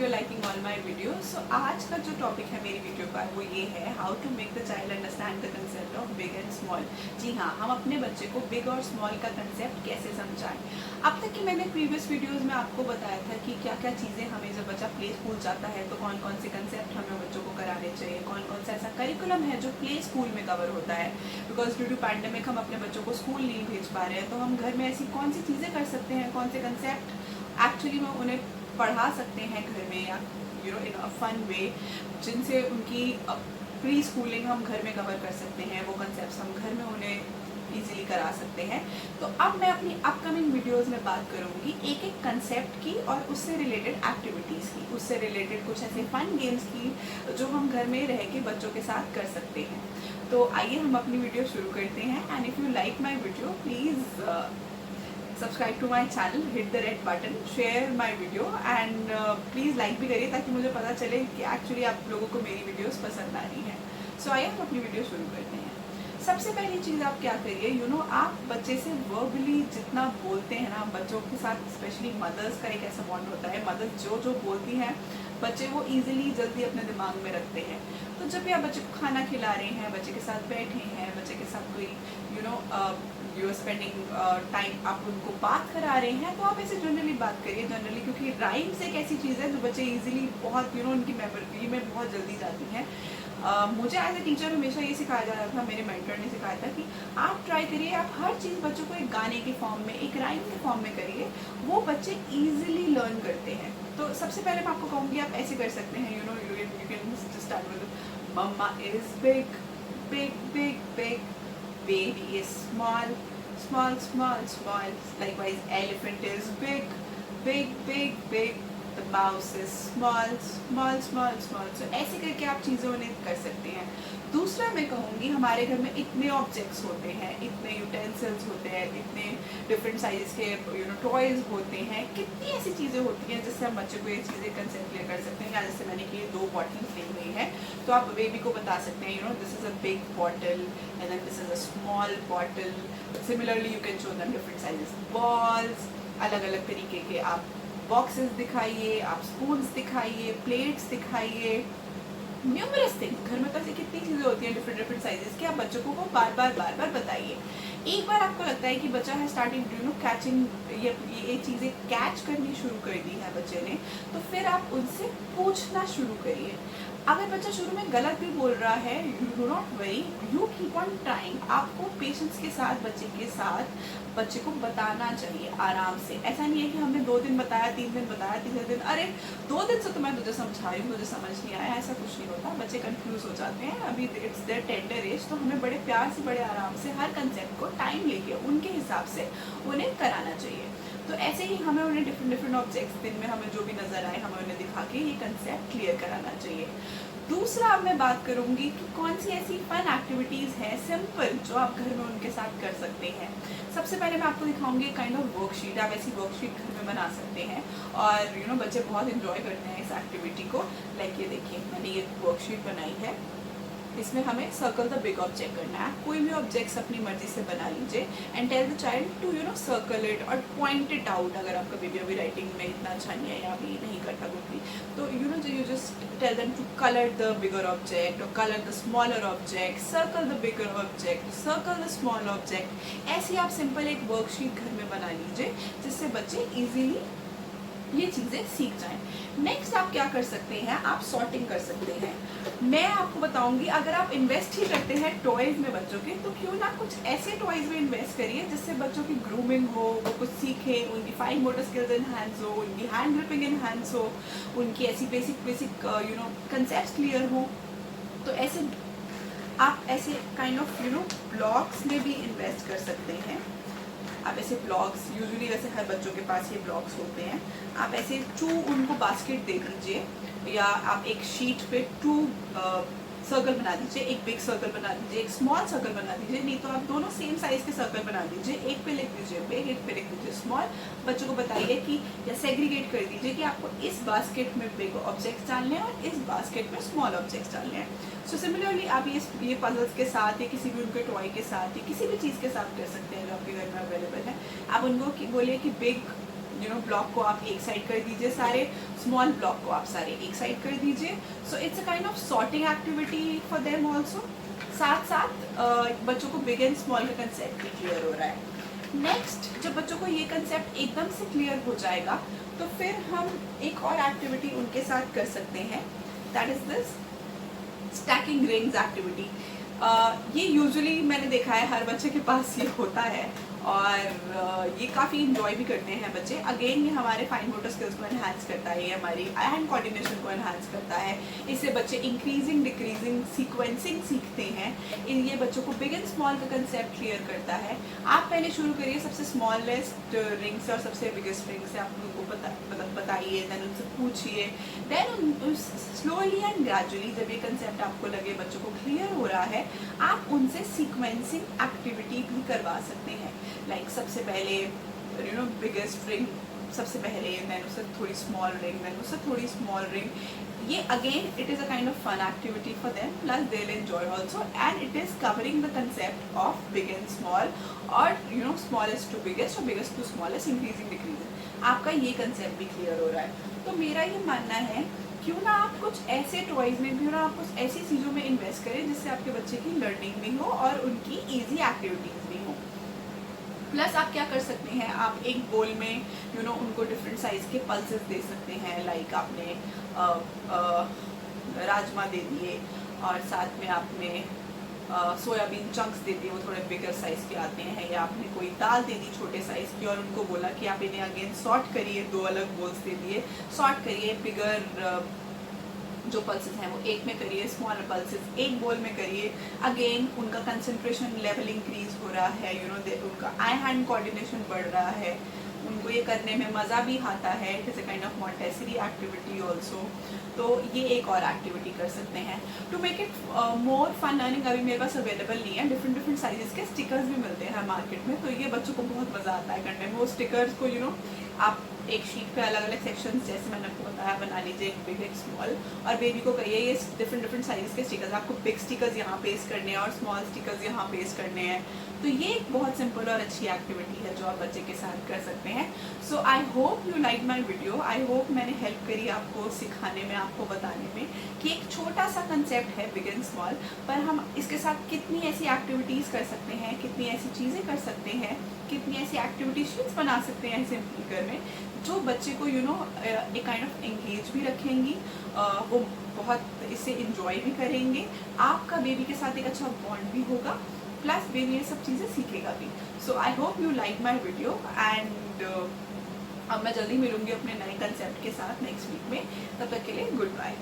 You liking all my video. So आज का जो टॉपिक है मेरी वीडियो का वो ये है how to make the child understand the concept of big and small. जी हाँ, हम अपने बच्चे को बिग और स्मॉल का कंसेप्ट कैसे समझाएं। अब तक कि मैंने प्रीवियस वीडियोस में आपको बताया था कि क्या क्या चीज़ें हमें जब बच्चा प्ले स्कूल जाता है तो कौन कौन से कंसेप्ट हमें बच्चों को कराने चाहिए, कौन कौन सा ऐसा करिकुलम है जो प्ले स्कूल में कवर होता है। बिकॉज ड्यू टू पैंडेमिक हम अपने बच्चों को स्कूल नहीं भेज पा रहे हैं, तो हम घर में ऐसी कौन सी चीज़ें कर सकते हैं, कौन से कंसेप्ट एक्चुअली में उन्हें पढ़ा सकते हैं घर में या इन अ फन वे, जिनसे उनकी प्री स्कूलिंग हम घर में कवर कर सकते हैं। वो कंसेप्ट हम घर में उन्हें इजीली करा सकते हैं। तो अब मैं अपनी अपकमिंग वीडियोस में बात करूंगी एक एक कंसेप्ट की और उससे रिलेटेड एक्टिविटीज़ की, उससे रिलेटेड कुछ ऐसे फन गेम्स की जो हम घर में रह के बच्चों के साथ कर सकते हैं। तो आइए हम अपनी वीडियो शुरू करते हैं। And if you like my video please subscribe to my channel, hit the red button, share my video and please like भी करिए ताकि मुझे पता चले कि एक्चुअली आप लोगों को मेरी वीडियोस पसंद आ रही हैं। सो आइए हम अपनी वीडियो शुरू करते हैं। सबसे पहली चीज़ आप क्या करिए, आप बच्चे से वर्बली जितना बोलते हैं ना, बच्चों के साथ स्पेशली मदर्स का एक ऐसा बॉन्ड होता है, मदर्स जो जो बोलती हैं बच्चे वो इजीली जल्दी अपने दिमाग में रखते हैं। तो जब भी आप बच्चे को खाना खिला रहे हैं, बच्चे के साथ बैठे हैं, बच्चे के साथ कोई यू आर स्पेंडिंग टाइम, आप उनको बात करा रहे हैं, तो आप ऐसे जनरली बात करिए जनरली, क्योंकि राइम्स एक ऐसी चीज़ है जो बच्चे इजीली बहुत उनकी मेमोरी में बहुत जल्दी जाती हैं। मुझे एज ए टीचर हमेशा ये सिखाया जा रहा था, मेरे मेंटर ने सिखाया था कि आप ट्राई करिए, आप हर चीज़ बच्चों को एक गाने के फॉर्म में, एक राइम के फॉर्म में करिए, वो बच्चे ईजिली लर्न करते हैं। तो सबसे पहले मैं आपको कहूँगी आप ऐसे कर सकते हैं, you can start with mama is big big big big, baby is small small small small, likewise elephant is big big big big, the mouse is small small small small। so ऐसे करके आप चीज़ें उन्हें कर सकते हैं। दूसरा मैं कहूँगी, हमारे घर में इतने ऑब्जेक्ट्स होते हैं, इतने यूटेंसिल्स होते हैं, इतने डिफरेंट साइज के टॉयज होते हैं, कितनी ऐसी चीज़ें होती हैं जिससे हम बच्चे को ये चीज़ें कंसेप्ट क्लियर कर सकते हैं। या जैसे मैंने कि 2 बॉटल्स ली हुई है, तो आप बेबी को बता सकते हैं this is a big bottle and then this is a small bottle. Similarly you can show them different sizes balls, अलग अलग तरीके के आप बॉक्सेस दिखाइए, आप स्पून्स दिखाइए, प्लेट्स दिखाइए, न्यूमरस थिंग्स। घर में तो ऐसी कितनी चीज़ें होती हैं डिफरेंट डिफरेंट साइजेस की, आप बच्चों को बार बार बताइए। एक बार आपको लगता है कि बच्चा है स्टार्टिंग कैचिंग, ये चीज़ें कैच करनी शुरू कर दी है बच्चे ने, तो फिर आप उनसे पूछना शुरू करिए। अगर बच्चा शुरू में गलत भी बोल रहा है, you do not worry, you keep on trying. आपको पेशेंस के साथ बच्चे को बताना चाहिए आराम से। ऐसा नहीं है कि हमने 2 दिन बताया, 3 दिन बताया, तीसरे दिन अरे 2 दिन से तो मैं तुझे समझा रही हूँ, तुझे समझ नहीं आया, ऐसा कुछ नहीं होता। बच्चे कंफ्यूज हो जाते हैं, अभी इट्स देयर टेंडर एज, तो हमें बड़े प्यार से, बड़े आराम से हर कंसेप्ट को टाइम लेके उनके हिसाब से उन्हें कराना चाहिए। तो ऐसे ही हमें उन्हें डिफरेंट ऑब्जेक्ट्स दिन में हमें जो भी नज़र आए, हमें उन्हें दिखा के ये कंसेप्ट क्लियर कराना चाहिए। दूसरा अब मैं बात करूंगी कि कौन सी ऐसी फन एक्टिविटीज़ हैं सिंपल जो आप घर में उनके साथ कर सकते हैं। सबसे पहले मैं आपको दिखाऊंगी काइंड ऑफ वर्कशीट। आप ऐसी वर्कशीट घर में बना सकते हैं और बच्चे बहुत इंजॉय करते हैं इस एक्टिविटी को। लाइक ये देखिए, मैंने ये वर्कशीट बनाई है, इसमें हमें सर्कल द बिग ऑब्जेक्ट करना है। कोई भी ऑब्जेक्ट्स अपनी मर्जी से बना लीजिए and tell the child to circle it और पॉइंट इट आउट। अगर आपका बेबी अभी राइटिंग में इतना अच्छा नहीं है या अभी नहीं करता कुछ भी, तो you just tell them to colour the bigger object और colour the smaller object, circle the bigger object, circle the small object. ऐसी आप सिंपल एक वर्कशीट घर में बना लीजिए जिससे बच्चे ईजिली ये चीज़ें सीख जाएं। नेक्स्ट आप क्या कर सकते हैं, आप सॉर्टिंग कर सकते हैं। मैं आपको बताऊंगी, अगर आप इन्वेस्ट ही करते हैं टॉयज़ में बच्चों के, तो क्यों ना कुछ ऐसे टॉयज़ में इन्वेस्ट करिए जिससे बच्चों की ग्रूमिंग हो, वो कुछ सीखें, उनकी फाइन मोटर स्किल्स इनहांस हो, उनकी हैंड ग्रिपिंग इनहांस हो, उनकी ऐसी बेसिक कंसेप्ट क्लियर हो। तो ऐसे आप ऐसे काइंड ऑफ ब्लॉक्स में भी इन्वेस्ट कर सकते हैं। आप ऐसे ब्लॉक्स, यूजुअली वैसे हर बच्चों के पास ये ब्लॉक्स होते हैं, आप ऐसे 2 उनको बास्केट दे दीजिए, या आप एक शीट पे 2 सर्कल बना दीजिए, एक बिग सर्कल बना दीजिए, एक स्मॉल सर्कल बना दीजिए, नहीं तो आप दोनों सेम साइज के सर्कल बना दीजिए, एक पे लिख दीजिए बिग, एक पे लिख दीजिए स्मॉल। बच्चों को बताइए कि या सेग्रीगेट कर दीजिए कि आपको इस बास्केट में बिग ऑब्जेक्ट्स डालने हैं और इस बास्केट में स्मॉल ऑब्जेक्ट्स डालने हैं। सो सिमिलरली आप ये पजल्स के साथ या किसी भी उनके टॉय के साथ या किसी भी चीज़ के साथ कर सकते हैं जो आपके घर में अवेलेबल है। आप उनको बोलिए कि बिग ब्लॉक को आप एक साइड कर दीजिए, सारे स्मॉल ब्लॉक को आप सारे एक साइड कर दीजिए. So it's a kind of sorting activity for them also. साथ साथ बच्चों को बिग एंड स्मॉल का कंसेप्ट भी क्लियर हो रहा है. नेक्स्ट, जब बच्चों को ये कंसेप्ट एकदम से क्लियर हो जाएगा तो फिर हम एक और एक्टिविटी उनके साथ कर सकते हैं. That is this stacking rings activity. ये यूजुअली मैंने देखा है हर बच्चे के पास ये होता है और ये काफ़ी इंजॉय भी करते हैं बच्चे. अगेन ये हमारे फाइन मोटर स्किल्स को एनहांस करता है, ये हमारी हैंड कोऑर्डिनेशन को एनहांस करता है. इससे बच्चे इंक्रीजिंग डिक्रीजिंग सीक्वेंसिंग सीखते हैं. ये बच्चों को बिग एंड स्मॉल का कंसेप्ट क्लियर करता है. आप पहले शुरू करिए सबसे स्मॉलेस्ट रिंग से और सबसे बिगेस्ट रिंग से. आप उनको बताइए, देन उनसे पूछिए, देन स्लोली एंड ग्रेजुअली जब ये कंसेप्ट आपको लगे बच्चों को क्लियर हो रहा है, आप उनसे सीक्वेंसिंग एक्टिविटी भी करवा सकते हैं. लाइक सबसे पहले बिगेस्ट रिंग सबसे पहले, देन उससे थोड़ी स्मॉल रिंग, देन उससे थोड़ी स्मॉल रिंग. ये again it is a kind of fun activity for them, plus they will enjoy also, and it is covering the concept of big and small और smallest to biggest और biggest to smallest, increasing decreasing. आपका ये concept भी clear हो रहा है. तो मेरा ये मानना है क्यों ना आप कुछ ऐसे टॉयज़ में, क्यों ना आप कुछ ऐसी चीज़ों में इन्वेस्ट करें जिससे आपके बच्चे की लर्निंग भी हो और उनकी ईजी एक्टिविटीज़ भी हो. प्लस आप क्या कर सकते हैं, आप एक बोल में उनको डिफरेंट साइज़ के पल्सेस दे सकते हैं. लाइक आपने राजमा दे दिए और साथ में आपने सोयाबीन चंक्स दे दिए, वो थोड़े बिगर साइज़ के आते हैं. या आपने कोई दाल दे दी छोटे साइज़ की और उनको बोला कि आप इन्हें अगेन सॉर्ट करिए. 2 अलग बोल्स दे दिए, सॉर्ट करिए. बिगर जो पल्सेस हैं वो एक में करिए, स्मॉल पल्सेस एक बोल में करिए. अगेन उनका कंसंट्रेशन लेवल इंक्रीज हो रहा है, उनका आई हैंड कोऑर्डिनेशन बढ़ रहा है, उनको ये करने में मज़ा भी आता है. It is a kind of Montessori activity also. तो ये एक और एक्टिविटी कर सकते हैं to make it more fun learning. अभी मेरे पास अवेलेबल नहीं है, डिफरेंट साइजेस के स्टिकर्स भी मिलते हैं मार्केट में, तो ये बच्चों को बहुत मज़ा आता है करने में. वो स्टिकर्स को आप एक शीट पे अलग अलग सेक्शंस, जैसे मैंने आपको बताया, बना लीजिए, एक बिग एक स्मॉल, और बेबी को कहिए ये डिफरेंट साइज़ के स्टिकर्स, आपको बिग स्टिकर्स यहाँ पेस्ट करने हैं और स्मॉल स्टिकर्स यहाँ पेस्ट करने हैं. तो ये एक बहुत सिंपल और अच्छी एक्टिविटी है जो आप बच्चे के साथ कर सकते हैं. So I hope you like my video. I hope मैंने हेल्प करी आपको सिखाने में, आपको बताने में कि एक छोटा सा कंसेप्ट है बिग एंड स्मॉल, पर हम इसके साथ कितनी ऐसी एक्टिविटीज़ कर सकते हैं, कितनी ऐसी चीज़ें कर सकते हैं, कितनी ऐसी एक्टिविटी शीट्स बना सकते हैं सिंपली घर में जो बच्चे को एक काइंड ऑफ एंगेज भी रखेंगी. वो बहुत इससे इंजॉय भी करेंगे. आपका बेबी के साथ एक अच्छा बॉन्ड भी होगा, प्लस बेबी ये सब चीज़ें सीखेगा भी. So I hope you like my video and अब मैं जल्दी मिलूंगी अपने नए कंसेप्ट के साथ नेक्स्ट वीक में. तब तक के लिए गुड बाय.